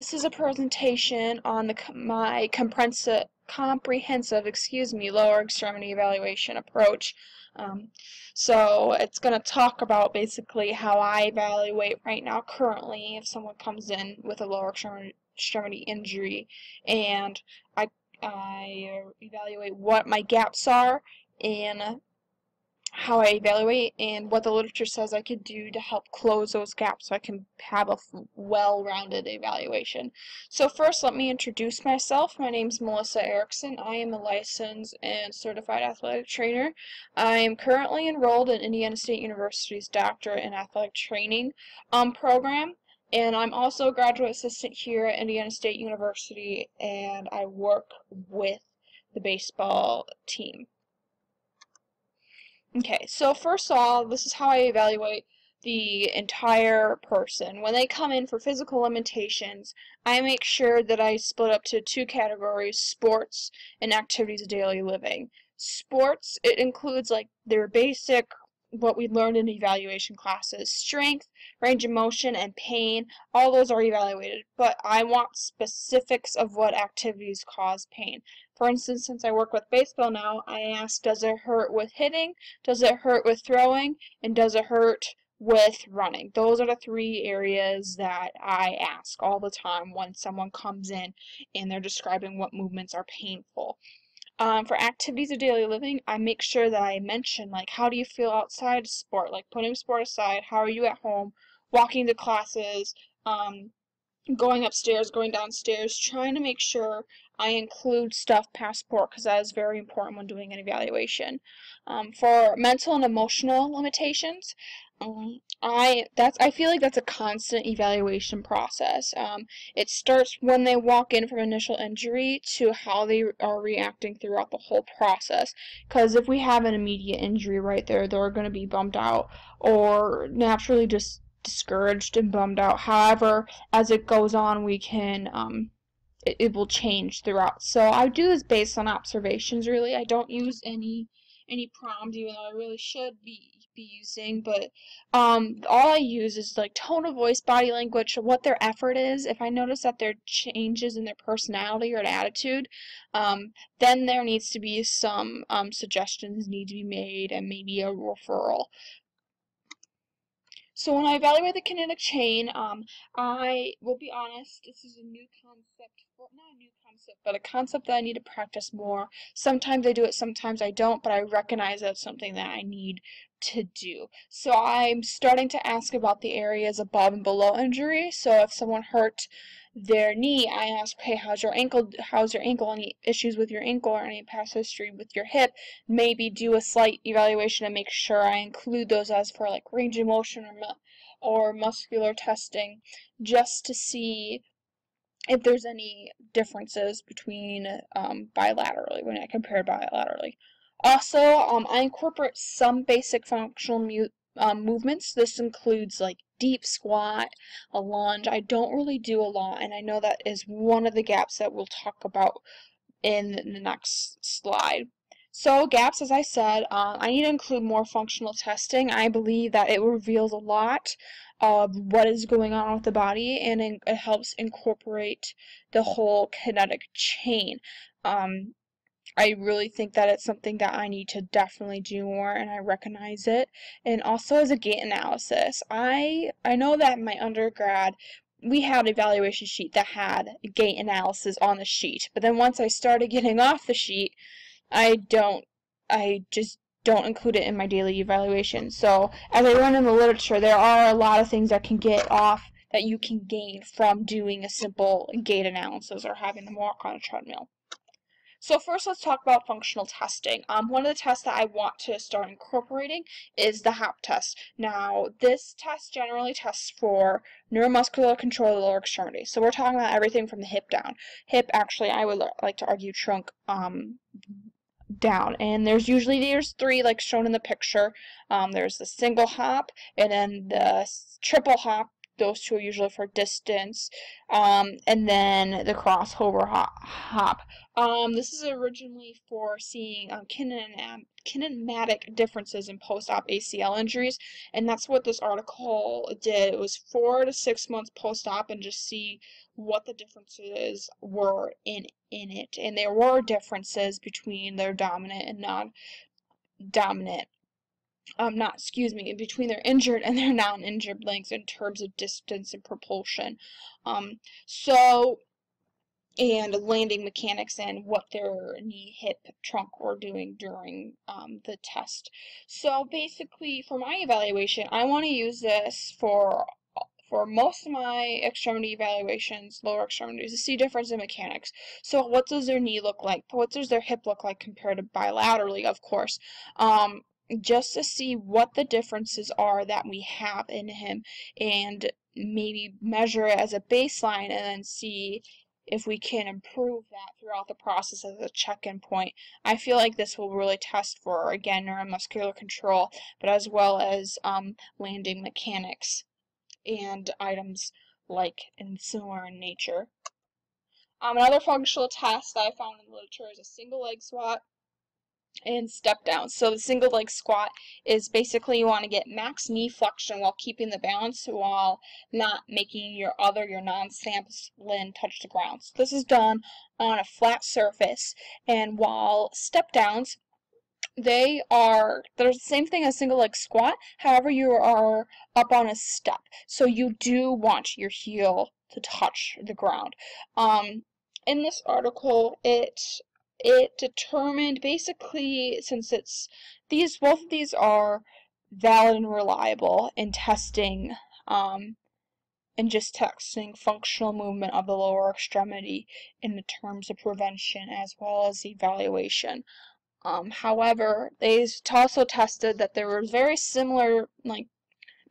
This is a presentation on my comprehensive, lower extremity evaluation approach. So it's going to talk about basically how I evaluate right now currently if someone comes in with a lower extremity injury, and I evaluate what my gaps are and how I evaluate and what the literature says I could do to help close those gaps so I can have a well-rounded evaluation. So first, let me introduce myself. My name is Melissa Erickson. I am a licensed and certified athletic trainer. I am currently enrolled in Indiana State University's Doctorate in Athletic Training program. And I'm also a graduate assistant here at Indiana State University, and I work with the baseball team. Okay, so first of all, this is how I evaluate the entire person. When they come in for physical limitations, I make sure that I split up to two categories: sports and activities of daily living. Sports, it includes like their basic, what we learned in evaluation classes: strength, range of motion, and pain. All those are evaluated, but I want specifics of what activities cause pain. For instance, since I work with baseball now, I ask, does it hurt with hitting, does it hurt with throwing, and does it hurt with running? Those are the three areas that I ask all the time when someone comes in and they're describing what movements are painful. For activities of daily living, I make sure that I mention, like, how do you feel outside of sport? Like, putting sport aside, how are you at home, walking to classes, going upstairs, going downstairs, trying to make sure I include stuff past sport, because that is very important when doing an evaluation. For mental and emotional limitations, I feel like that's a constant evaluation process. It starts when they walk in from initial injury to how they are reacting throughout the whole process. Because if we have an immediate injury right there, they're going to be bummed out or naturally just discouraged and bummed out. However, as it goes on, we can it will change throughout. So I do this based on observations. Really, I don't use any prompts, even though I really should be using. But all I use is like tone of voice, body language, what their effort is. If I notice that there are changes in their personality or an attitude, then there needs to be some suggestions need to be made and maybe a referral. So when I evaluate the kinetic chain, I will be honest, this is a new concept, not a new concept, but a concept that I need to practice more. Sometimes I do it, sometimes I don't, but I recognize that's something that I need to do. So I'm starting to ask about the areas above and below injury. So if someone hurt their knee, I ask, hey, how's your ankle, any issues with your ankle or any past history with your hip? Maybe do a slight evaluation and make sure I include those as for like range of motion or muscular testing, just to see if there's any differences between bilaterally, when I compare bilaterally. Also, I incorporate some basic functional movements. This includes like deep squat, a lunge. I don't really do a lot, and I know that is one of the gaps that we'll talk about in the next slide. So gaps, as I said, I need to include more functional testing. I believe that it reveals a lot of what is going on with the body, and it helps incorporate the whole kinetic chain. I really think that it's something that I need to definitely do more, and I recognize it. And also as a gait analysis, I know that in my undergrad we had an evaluation sheet that had gait analysis on the sheet, but then once I started getting off the sheet, I just don't include it in my daily evaluation. So as I learned in the literature, there are a lot of things that can get off, that you can gain from doing a simple gait analysis or having them walk on a treadmill. So first, let's talk about functional testing. One of the tests that I want to start incorporating is the HAP test. Now, this test generally tests for neuromuscular control of the lower extremity. So we're talking about everything from the hip down. Hip, actually, I would like to argue trunk down. And there's three, like shown in the picture. There's the single hop, and then the triple hop. Those two are usually for distance, and then the crossover hop. This is originally for seeing kinematic differences in post-op ACL injuries, and that's what this article did. It was 4 to 6 months post-op and just see what the differences were in it. And there were differences between their dominant and non-dominant between their injured and their non-injured legs in terms of distance and propulsion. Um, so, and landing mechanics and what their knee, hip, trunk were doing during the test. So basically, for my evaluation, I want to use this for most of my extremity evaluations, lower extremities, to see difference in mechanics. So what does their knee look like? What does their hip look like compared to bilaterally, of course? Just to see what the differences are that we have in him, and maybe measure it as a baseline and then see if we can improve that throughout the process as a check-in point. I feel like this will really test for, again, neuromuscular control, but as well as landing mechanics and items like and similar in nature. Another functional test that I found in the literature is a single leg squat and step down. So the single leg squat is basically you want to get max knee flexion while keeping the balance while not making your non-splint touch the ground. So this is done on a flat surface, and while step downs, they're the same thing as single leg squat, however you are up on a step. So you do want your heel to touch the ground. In this article, it determined basically, since both of these are valid and reliable in testing, and just testing functional movement of the lower extremity in the terms of prevention as well as evaluation. However, they also tested that there were very similar,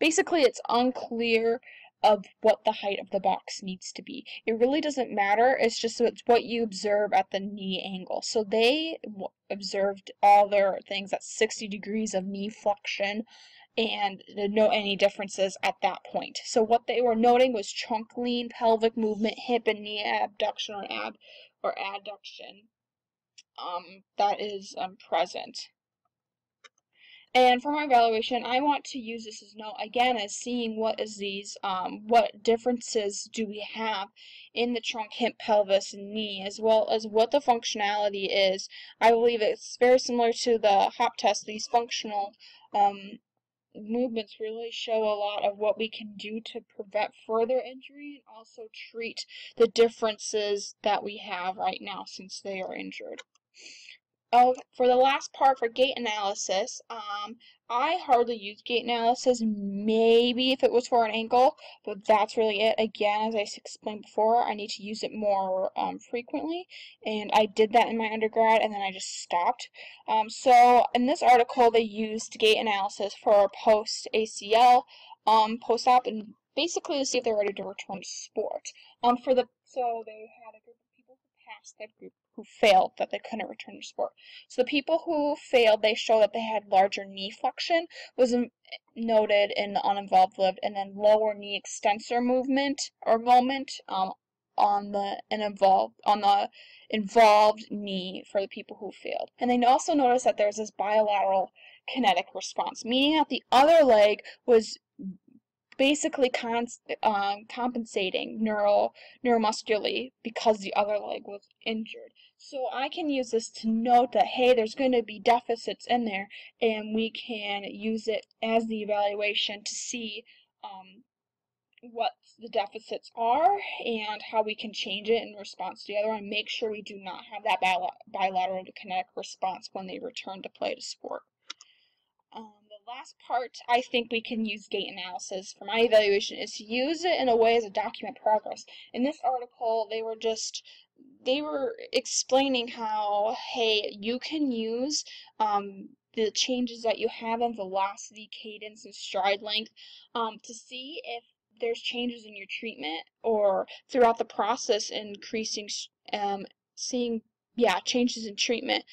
basically it's unclear of what the height of the box needs to be. It really doesn't matter, it's just what you observe at the knee angle. So they observed all their things at 60 degrees of knee flexion and didn't note any differences at that point. So what they were noting was trunk lean, pelvic movement, hip and knee abduction or adduction. That is present. And for my evaluation, I want to use this as note again as seeing what differences do we have in the trunk, hip, pelvis, and knee, as well as what the functionality is. I believe it's very similar to the hop test. These functional movements really show a lot of what we can do to prevent further injury and also treat the differences that we have right now since they are injured. For the last part, for gait analysis, I hardly use gait analysis, maybe if it was for an ankle, but that's really it. Again, as I explained before, I need to use it more frequently, and I did that in my undergrad, and then I just stopped. So in this article, they used gait analysis for post-ACL, post-op, and basically to see if they're ready to return to sport. So they had a group of people who passed, that group who failed, that they couldn't return to sport. So the people who failed, they showed that they had larger knee flexion, was noted in the uninvolved lift, and then lower knee extensor movement or moment on the involved knee for the people who failed. And they also noticed that there's this bilateral kinetic response, meaning that the other leg was basically compensating neuromuscularly because the other leg was injured. So I can use this to note that, hey, there's going to be deficits in there, and we can use it as the evaluation to see what the deficits are and how we can change it in response to the other and make sure we do not have that bilateral kinetic response when they return to play to sport. The last part I think we can use gait analysis for my evaluation is to use it in a way as a document progress. In this article, they were explaining how, hey, you can use the changes that you have in velocity, cadence, and stride length to see if there's changes in your treatment or throughout the process increasing, changes in treatment.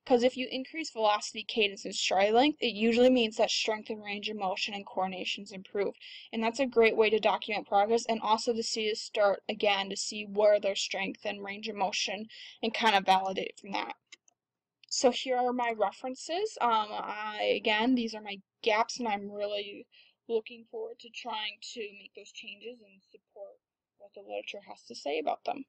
Because if you increase velocity, cadence, and stride length, it usually means that strength and range of motion and coordination is improved. And that's a great way to document progress and also to see where there's strength and range of motion and kind of validate it from that. So here are my references. Again, these are my gaps, and I'm really looking forward to trying to make those changes and support what the literature has to say about them.